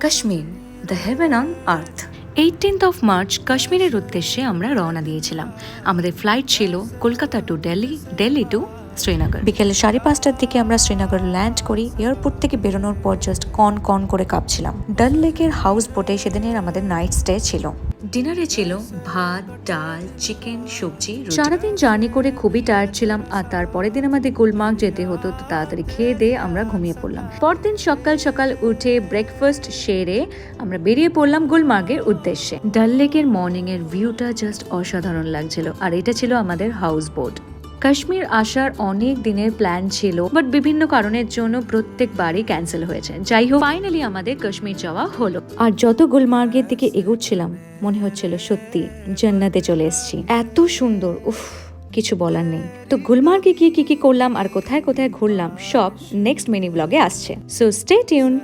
Kashmir, the haven on earth. 18th of March কাশ্মীরের উদ্দেশ্যে আমরা রওনা দিয়েছিলাম। আমাদের ফ্লাইট ছিল কলকাতা টু দিল্লি, দিল্লি টু শ্রীনগর। বিকেলে 5:30টার দিকে আমরা শ্রীনগর ল্যান্ড করি। এয়ারপোর্ট থেকে বেরোনোর পর জাস্ট কন করে কাঁপছিলাম। ডাল লেকের হাউস বোটে সেদিনের আমাদের নাইট স্টে ছিল। ডিনারে ছিল ভাত, ডাল, চিকেন, সবজি। সারাদিন জার্নি করে খুবই টায়ার্ড ছিলাম, আর তারপরের দিন আমাদের গুলমার্গ যেতে হতো, তো তাড়াতাড়ি খেয়ে দিয়ে আমরা ঘুমিয়ে পড়লাম। পরদিন সকাল সকাল উঠে ব্রেকফাস্ট সেরে আমরা বেরিয়ে পড়লাম গুলমার্গের উদ্দেশ্যে। ডাল লেকের মর্নিং এর ভিউটা জাস্ট অসাধারণ লাগছিল, আর এটা ছিল আমাদের হাউস বোট। কাশ্মীর আসার অনেক দিনের প্ল্যান ছিল, বাট বিভিন্ন কারণের জন্য প্রত্যেকবারই ক্যান্সেল হয়েছে। যাই হোক, ফাইনালি আমাদের কাশ্মীর যাওয়া হলো। আর যত গুলমার্গের দিকে এগোচ্ছিলাম মনে হচ্ছিল সত্যি জান্নাতে চলে এসেছি। এত সুন্দর, উফ, কিছু বলার নেই। তো গুলমার্গে গিয়ে কি করলাম আর কোথায় কোথায় ঘুরলাম সব নেক্সট মিনি ব্লগে আসছে, সো স্টে টিউনড।